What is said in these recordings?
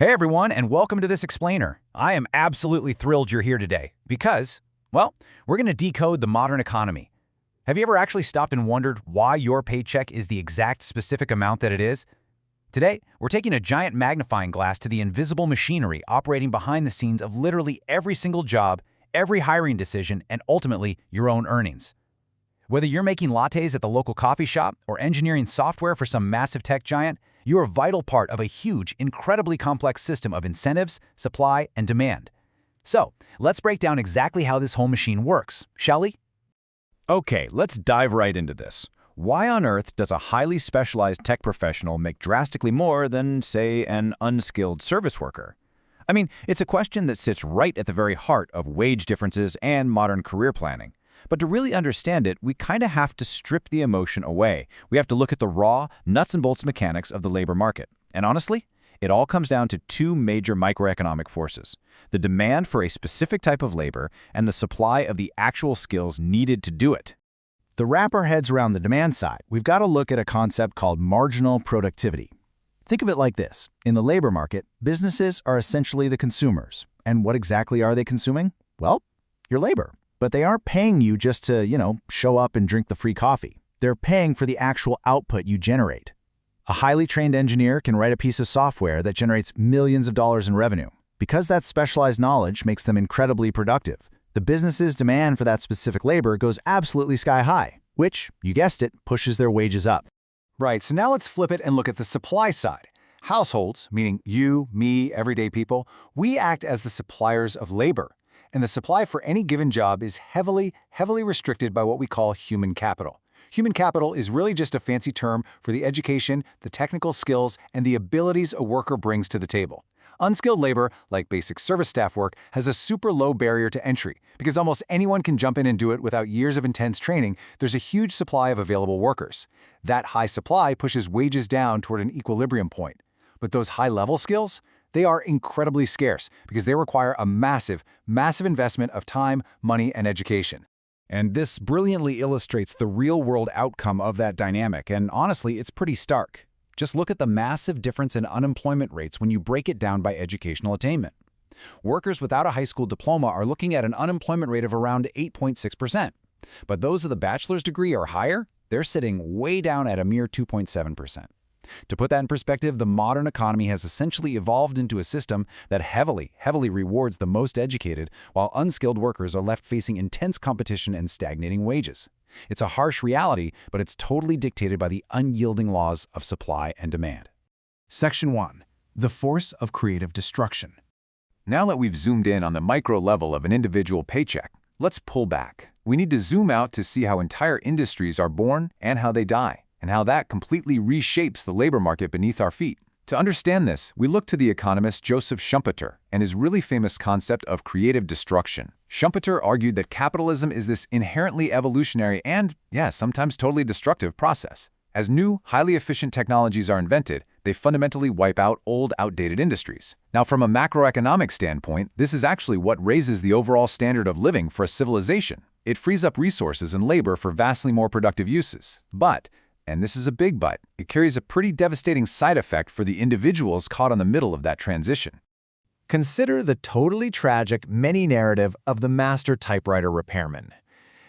Hey everyone, and welcome to this explainer. I am absolutely thrilled you're here today because, well, we're going to decode the modern economy. Have you ever actually stopped and wondered why your paycheck is the exact specific amount that it is? Today, we're taking a giant magnifying glass to the invisible machinery operating behind the scenes of literally every single job, every hiring decision, and ultimately your own earnings. Whether you're making lattes at the local coffee shop or engineering software for some massive tech giant, you're a vital part of a huge, incredibly complex system of incentives, supply, and demand. So, let's break down exactly how this whole machine works, shall we? Okay, let's dive right into this. Why on earth does a highly specialized tech professional make drastically more than, say, an unskilled service worker? I mean, it's a question that sits right at the very heart of wage differences and modern career planning. But to really understand it, we kind of have to strip the emotion away. We have to look at the raw, nuts and bolts mechanics of the labor market. And honestly, it all comes down to two major microeconomic forces: the demand for a specific type of labor and the supply of the actual skills needed to do it. To wrap our heads around the demand side, we've got to look at a concept called marginal productivity. Think of it like this. In the labor market, businesses are essentially the consumers. And what exactly are they consuming? Well, your labor. But they aren't paying you just to, show up and drink the free coffee. They're paying for the actual output you generate. A highly trained engineer can write a piece of software that generates millions of dollars in revenue. Because that specialized knowledge makes them incredibly productive, the business's demand for that specific labor goes absolutely sky high, which, you guessed it, pushes their wages up. Right, so now let's flip it and look at the supply side. Households, meaning you, me, everyday people, we act as the suppliers of labor. And the supply for any given job is heavily restricted by what we call human capital. Human capital is really just a fancy term for the education, the technical skills, and the abilities a worker brings to the table. Unskilled labor, like basic service staff work, has a super low barrier to entry. Because almost anyone can jump in and do it without years of intense training, there's a huge supply of available workers. That high supply pushes wages down toward an equilibrium point. But those high-level skills? They are incredibly scarce because they require a massive investment of time, money, and education. And this brilliantly illustrates the real-world outcome of that dynamic, and honestly, it's pretty stark. Just look at the massive difference in unemployment rates when you break it down by educational attainment. Workers without a high school diploma are looking at an unemployment rate of around 8.6%. But those with a bachelor's degree or higher, they're sitting way down at a mere 2.7%. To put that in perspective, the modern economy has essentially evolved into a system that heavily rewards the most educated, while unskilled workers are left facing intense competition and stagnating wages. It's a harsh reality, but it's totally dictated by the unyielding laws of supply and demand. Section 1. The force of creative destruction. Now that we've zoomed in on the micro level of an individual paycheck, let's pull back. We need to zoom out to see how entire industries are born and how they die, and how that completely reshapes the labor market beneath our feet. To understand this, we look to the economist Joseph Schumpeter and his really famous concept of creative destruction. Schumpeter argued that capitalism is this inherently evolutionary and, sometimes totally destructive process. As new, highly efficient technologies are invented, they fundamentally wipe out old, outdated industries. Now, from a macroeconomic standpoint, this is actually what raises the overall standard of living for a civilization. It frees up resources and labor for vastly more productive uses. But, and this is a big but, it carries a pretty devastating side effect for the individuals caught in the middle of that transition. Consider the totally tragic mini-narrative of the master typewriter repairman.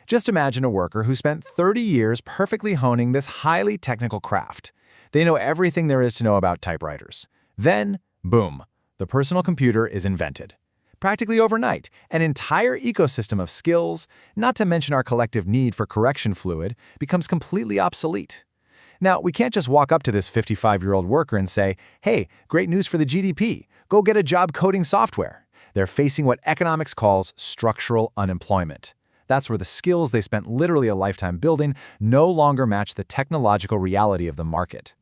Just imagine a worker who spent 30 years perfectly honing this highly technical craft. They know everything there is to know about typewriters. Then, boom, the personal computer is invented. Practically overnight, an entire ecosystem of skills, not to mention our collective need for correction fluid, becomes completely obsolete. Now, we can't just walk up to this 55-year-old worker and say, hey, great news for the GDP, go get a job coding software. They're facing what economics calls structural unemployment. That's where the skills they spent literally a lifetime building no longer match the technological reality of the market.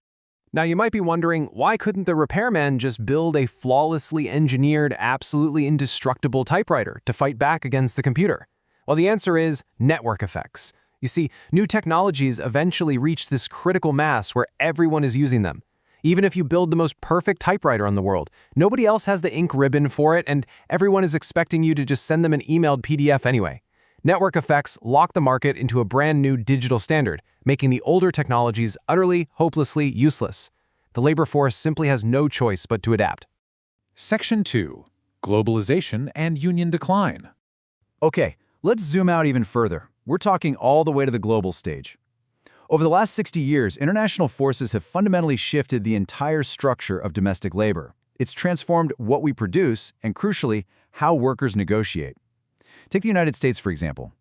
Now you might be wondering, why couldn't the repairman just build a flawlessly engineered, absolutely indestructible typewriter to fight back against the computer? Well, the answer is network effects. You see, new technologies eventually reach this critical mass where everyone is using them. Even if you build the most perfect typewriter in the world, nobody else has the ink ribbon for it, and everyone is expecting you to just send them an emailed PDF anyway. Network effects lock the market into a brand new digital standard, making the older technologies utterly, hopelessly useless. The labor force simply has no choice but to adapt. Section 2. Globalization and Union Decline. Okay, let's zoom out even further. We're talking all the way to the global stage. Over the last 60 years, international forces have fundamentally shifted the entire structure of domestic labor. It's transformed what we produce and, crucially, how workers negotiate. Take the United States, for example.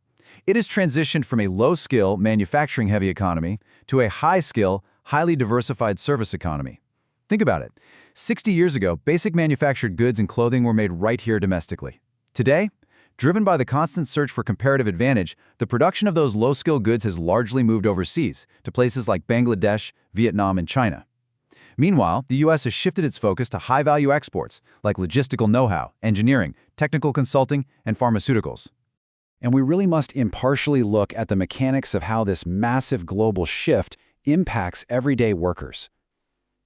It has transitioned from a low-skill, manufacturing-heavy economy to a high-skill, highly diversified service economy. Think about it. 60 years ago, basic manufactured goods and clothing were made right here domestically. Today, driven by the constant search for comparative advantage, the production of those low-skill goods has largely moved overseas, to places like Bangladesh, Vietnam, and China. Meanwhile, the U.S. has shifted its focus to high-value exports, like logistical know-how, engineering, technical consulting, and pharmaceuticals. And we really must impartially look at the mechanics of how this massive global shift impacts everyday workers.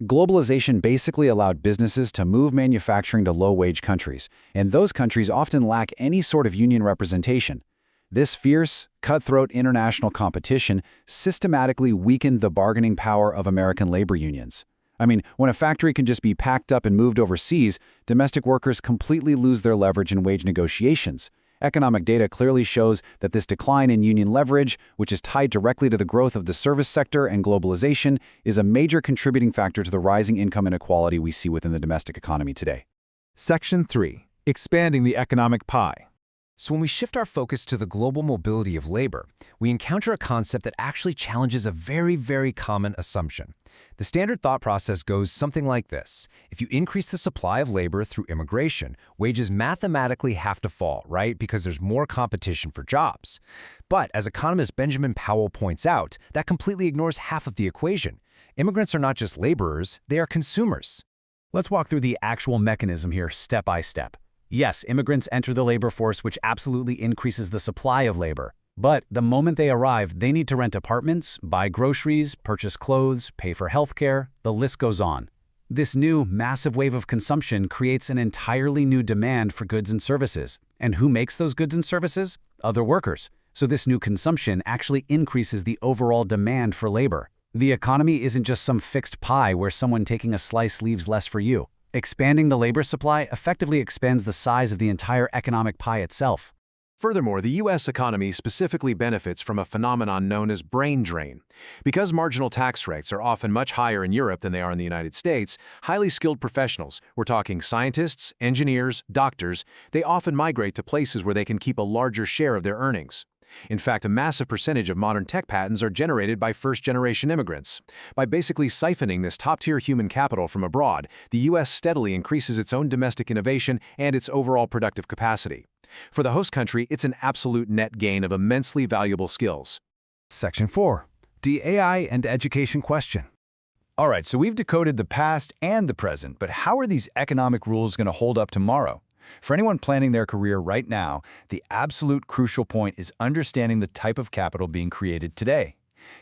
Globalization basically allowed businesses to move manufacturing to low-wage countries, and those countries often lack any sort of union representation. This fierce, cutthroat international competition systematically weakened the bargaining power of American labor unions. I mean, when a factory can just be packed up and moved overseas, domestic workers completely lose their leverage in wage negotiations. Economic data clearly shows that this decline in union leverage, which is tied directly to the growth of the service sector and globalization, is a major contributing factor to the rising income inequality we see within the domestic economy today. Section 3. Expanding the economic pie. So when we shift our focus to the global mobility of labor, we encounter a concept that actually challenges a very, very common assumption. The standard thought process goes something like this. If you increase the supply of labor through immigration, wages mathematically have to fall, right? Because there's more competition for jobs. But as economist Benjamin Powell points out, that completely ignores half of the equation. Immigrants are not just laborers, they are consumers. Let's walk through the actual mechanism here step by step. Yes, immigrants enter the labor force, which absolutely increases the supply of labor. But the moment they arrive, they need to rent apartments, buy groceries, purchase clothes, pay for healthcare, the list goes on. This new, massive wave of consumption creates an entirely new demand for goods and services. And who makes those goods and services? Other workers. So this new consumption actually increases the overall demand for labor. The economy isn't just some fixed pie where someone taking a slice leaves less for you. Expanding the labor supply effectively expands the size of the entire economic pie itself. Furthermore, the U.S. economy specifically benefits from a phenomenon known as brain drain. Because marginal tax rates are often much higher in Europe than they are in the United States, highly skilled professionals, we're talking scientists, engineers, doctors, they often migrate to places where they can keep a larger share of their earnings. In fact, a massive percentage of modern tech patents are generated by first-generation immigrants. By basically siphoning this top-tier human capital from abroad, the U.S. steadily increases its own domestic innovation and its overall productive capacity. For the host country, it's an absolute net gain of immensely valuable skills. Section 4. The AI and education question. All right, so we've decoded the past and the present, but how are these economic rules going to hold up tomorrow? For anyone planning their career right now, the absolute crucial point is understanding the type of capital being created today.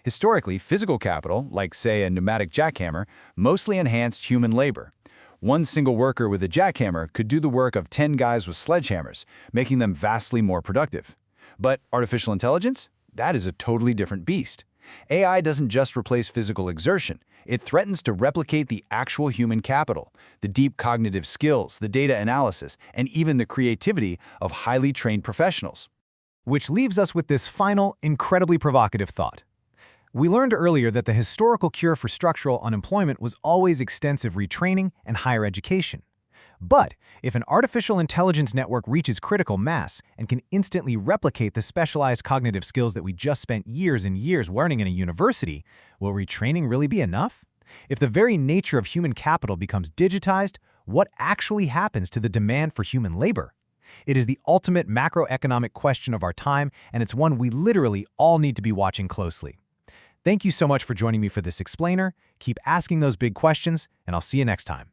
Historically, physical capital, like say a pneumatic jackhammer, mostly enhanced human labor. One single worker with a jackhammer could do the work of 10 guys with sledgehammers, making them vastly more productive. But artificial intelligence? That is a totally different beast. AI doesn't just replace physical exertion. It threatens to replicate the actual human capital, the deep cognitive skills, the data analysis, and even the creativity of highly trained professionals. Which leaves us with this final, incredibly provocative thought. We learned earlier that the historical cure for structural unemployment was always extensive retraining and higher education. But if an artificial intelligence network reaches critical mass and can instantly replicate the specialized cognitive skills that we just spent years and years learning in a university, will retraining really be enough? If the very nature of human capital becomes digitized, what actually happens to the demand for human labor? It is the ultimate macroeconomic question of our time, and it's one we literally all need to be watching closely. Thank you so much for joining me for this explainer. Keep asking those big questions, and I'll see you next time.